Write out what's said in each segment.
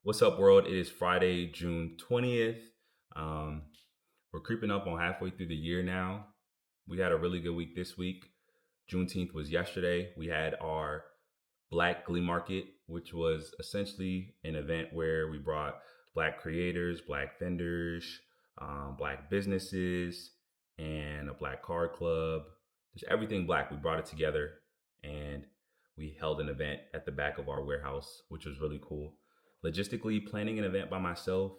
What's up, world? It is Friday, June 20th. Um, we're creeping up on halfway through the year now. We had a really good week this week. Juneteenth was yesterday. We had our Black Glee Market, which was essentially an event where we brought Black creators, Black vendors, Black businesses, and a Black card club. Just everything Black. We brought it together and we held an event at the back of our warehouse, which was really cool. Logistically, planning an event by myself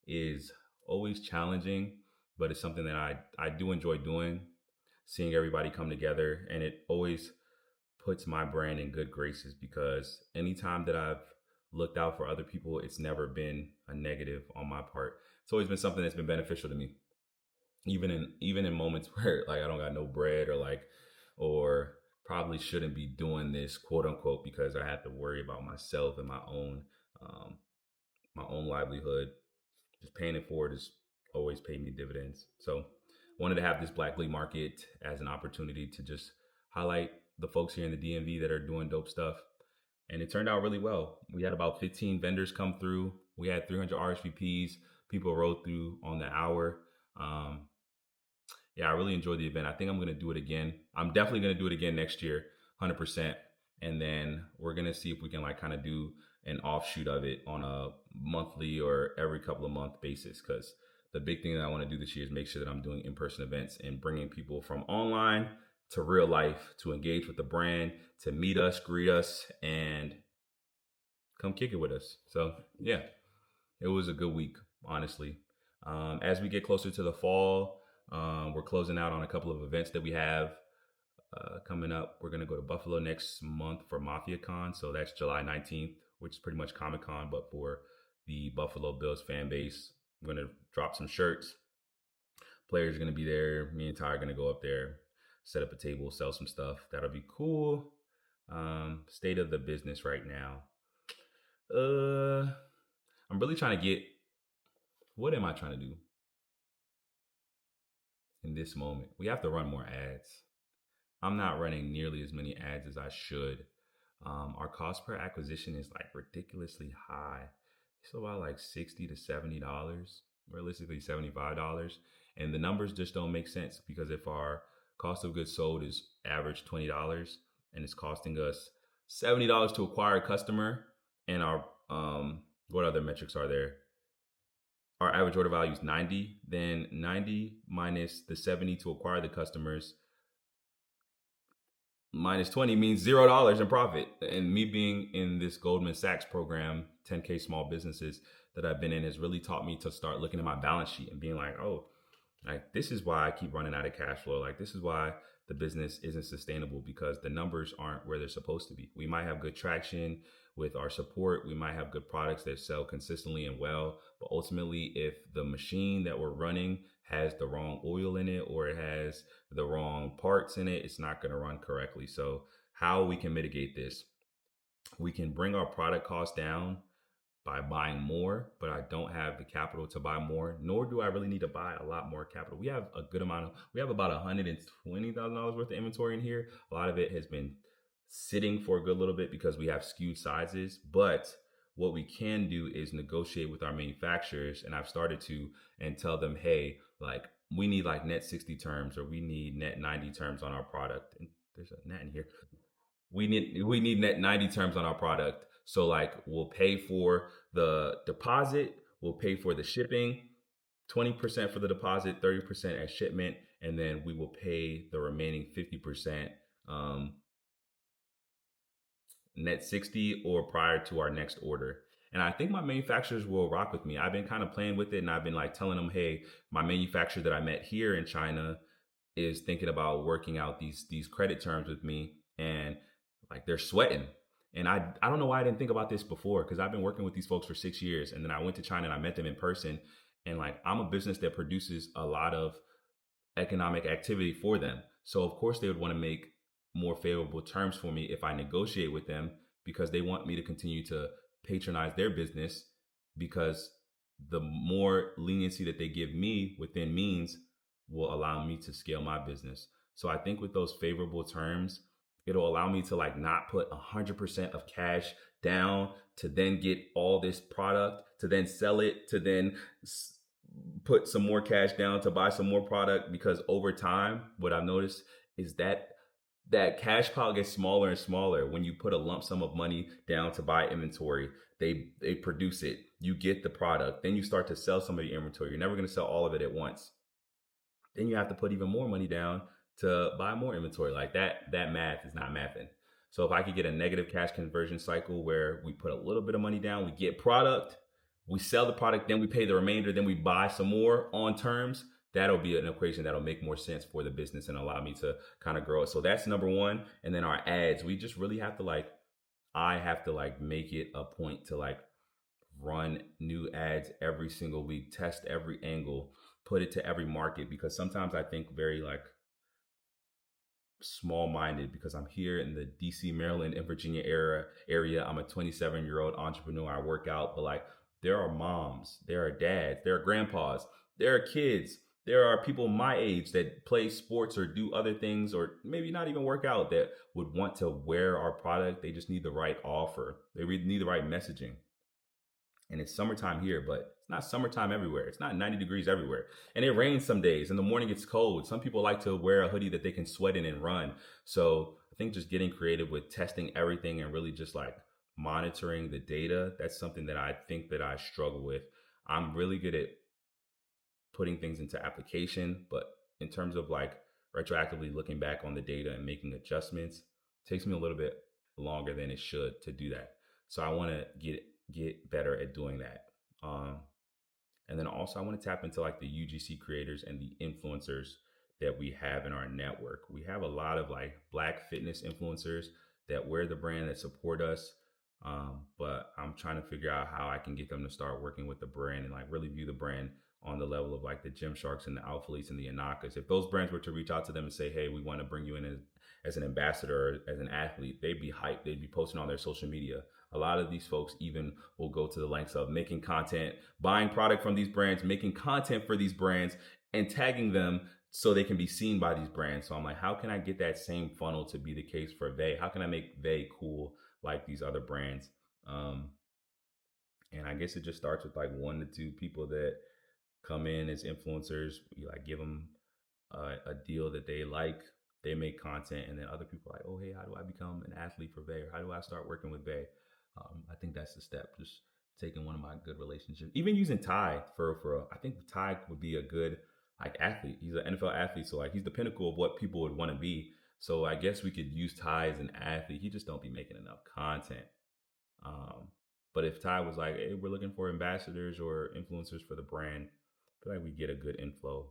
is always challenging, but it's something that I do enjoy doing, seeing everybody come together. And it always puts my brand in good graces because anytime that I've looked out for other people, it's never been a negative on my part. It's always been something that's been beneficial to me, even in moments where like I don't got no bread or probably shouldn't be doing this quote unquote because I have to worry about myself and um, my own livelihood. Just paying it forward has always paid me dividends. So wanted to have this Black Glee Market as an opportunity to just highlight the folks here in the DMV that are doing dope stuff. And it turned out really well. We had about 15 vendors come through. We had 300 RSVPs. People rode through on the hour. Um, yeah, I really enjoyed the event. I think I'm going to do it again. I'm definitely going to do it again next year, 100%. And then we're going to see if we can like kind of do an offshoot of it on a monthly or every couple of month basis. Because the big thing that I want to do this year is make sure that I'm doing in-person events and bringing people from online to real life to engage with the brand, to meet us, greet us, and come kick it with us. So yeah, it was a good week, honestly. As we get closer to the fall, we're closing out on a couple of events that we have coming up. We're going to go to Buffalo next month for MafiaCon. So that's July 19th, which is pretty much Comic Con, but for the Buffalo Bills fan base. I'm going to drop some shirts. Players are going to be there. Me and Ty are going to go up there, set up a table, sell some stuff. That'll be cool. State of the business right now. Uh, I'm really trying to get. What am I trying to do in this moment? We have to run more ads. I'm not running nearly as many ads as I should. Our cost per acquisition is like ridiculously high. It's about like $60 to $70, realistically $75, and the numbers just don't make sense because if our cost of goods sold is average $20 and it's costing us $70 to acquire a customer, and our what other metrics are there? Our average order value is 90, then 90 minus the 70 to acquire the customers minus 20 means $0 in profit. And me being in this Goldman Sachs program, 10K small businesses that I've been in, has really taught me to start looking at my balance sheet and being like, oh, like this is why I keep running out of cash flow. Like this is why the business isn't sustainable because the numbers aren't where they're supposed to be. We might have good traction with our support. We might have good products that sell consistently and well, but ultimately if the machine that we're running has the wrong oil in it or it has the wrong parts in it, it's not going to run correctly. So how we can mitigate this? We can bring our product costs down by buying more, but I don't have the capital to buy more, nor do I really need to buy a lot more capital. We have a good amount of, we have about $120,000 worth of inventory in here. A lot of it has been sitting for a good little bit because we have skewed sizes, but what we can do is negotiate with our manufacturers. And I've started to and tell them, hey, like we need like net 60 terms or we need net 90 terms on our product. And there's a net in here. We need net 90 terms on our product. So like we'll pay for the deposit, we'll pay for the shipping, 20% for the deposit, 30% as shipment, and then we will pay the remaining 50% um, net 60 or prior to our next order. And I think my manufacturers will rock with me. I've been kind of playing with it and I've been like telling them, hey, my manufacturer that I met here in China is thinking about working out these credit terms with me, and like they're sweating. And I don't know why I didn't think about this before because I've been working with these folks for 6 years, and then I went to China and I met them in person, and like I'm a business that produces a lot of economic activity for them. So of course they would want to make more favorable terms for me if I negotiate with them because they want me to continue to patronize their business because the more leniency that they give me within means will allow me to scale my business. So I think with those favorable terms, It'll allow me to like not put 100% of cash down to then get all this product, to then sell it, to then put some more cash down to buy some more product. Because over time, what I've noticed is that that cash pile gets smaller and smaller when you put a lump sum of money down to buy inventory. They produce it, you get the product, then you start to sell some of the inventory. You're never going to sell all of it at once. Then you have to put even more money down to buy more inventory. Like that math is not mathing. So if I could get a negative cash conversion cycle where we put a little bit of money down, we get product, we sell the product, then we pay the remainder, then we buy some more on terms, that'll be an equation that'll make more sense for the business and allow me to kind of grow it. So that's number one. And then our ads, we just really have to like, I have to like make it a point to like run new ads every single week, test every angle, put it to every market, because sometimes I think very like small minded because I'm here in the DC, Maryland, and Virginia area. I'm a 27-year-old entrepreneur. I work out, but like there are moms, there are dads, there are grandpas, there are kids. There are people my age that play sports or do other things or maybe not even work out that would want to wear our product. They just need the right offer. They need the right messaging. And it's summertime here, but it's not summertime everywhere. It's not 90 degrees everywhere. And it rains some days. In the morning, it's cold. Some people like to wear a hoodie that they can sweat in and run. So I think just getting creative with testing everything and really just like monitoring the data, that's something that I think that I struggle with. I'm really good at putting things into application, but in terms of like retroactively looking back on the data and making adjustments, it takes me a little bit longer than it should to do that. So I want to get better at doing that. Um, and then also I want to tap into like the UGC creators and the influencers that we have in our network. We have a lot of like black fitness influencers that wear the brand, that support us. But I'm trying to figure out how I can get them to start working with the brand and like really view the brand on the level of like the Gymsharks and the Alphaletes and the Anakas. If those brands were to reach out to them and say, hey, we want to bring you in as an ambassador, as an athlete, they'd be hyped. They'd be posting on their social media. A lot of these folks even will go to the lengths of making content, buying product from these brands, making content for these brands, and tagging them so they can be seen by these brands. So I'm like, how can I get that same funnel to be the case for Vay? How can I make Vay cool like these other brands? Um, and I guess it just starts with like 1 to 2 people that come in as influencers. You like give them a deal that they like. They make content, and then other people are like, oh, hey, how do I become an athlete for Vay? Or how do I start working with Vay? I think that's the step. Just taking one of my good relationships, even using Ty for I think Ty would be a good like athlete. He's an NFL athlete, so like he's the pinnacle of what people would want to be. So I guess we could use Ty as an athlete. He just don't be making enough content. Um, but if Ty was like, hey, we're looking for ambassadors or influencers for the brand, I feel like we get a good inflow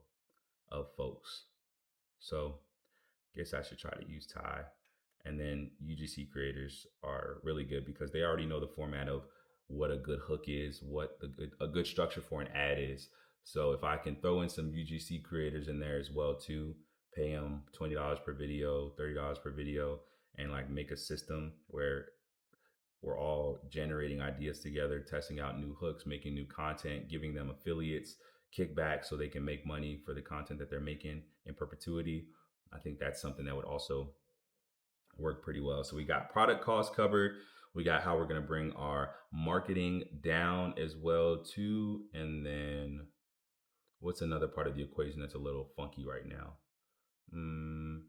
of folks. So I guess I should try to use Ty. And then UGC creators are really good because they already know the format of what a good hook is, what a good structure for an ad is. So if I can throw in some UGC creators in there as well too, pay them $20 per video, $30 per video, and like make a system where we're all generating ideas together, testing out new hooks, making new content, giving them affiliates, kickbacks so they can make money for the content that they're making in perpetuity. I think that's something that would also work pretty well. So we got product cost covered. We got how we're going to bring our marketing down as well too. And then what's another part of the equation that's a little funky right now? Mm,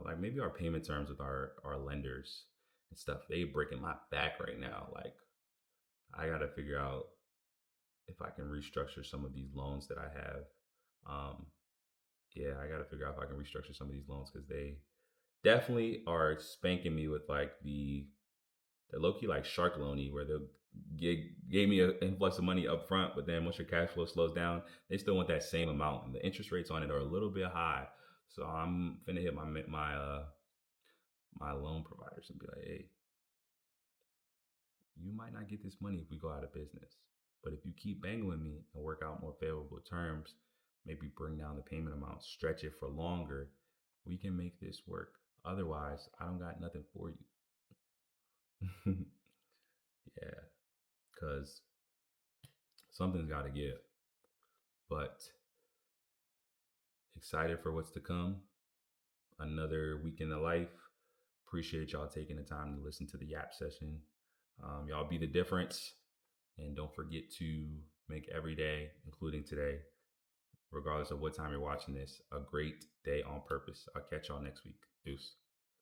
like maybe our payment terms with our lenders and stuff. They breaking my back right now. Like I got to figure out if I can restructure some of these loans that I have. Um, yeah, I got to figure out if I can restructure some of these loans because they definitely are spanking me with like the low key like shark loany where they'll gave me an influx of money up front, but then once your cash flow slows down, they still want that same amount, and the interest rates on it are a little bit high. So I'm finna hit my loan providers and be like, hey, you might not get this money if we go out of business. But if you keep banging with me and work out more favorable terms, maybe bring down the payment amount, stretch it for longer, we can make this work. Otherwise, I don't got nothing for you. Yeah, because something's got to give. But excited for what's to come. another week in the life. Appreciate y'all taking the time to listen to the Yap session. Y'all be the difference. And don't forget to make every day, including today, regardless of what time you're watching this, a great day on purpose. I'll catch y'all next week. Deuce.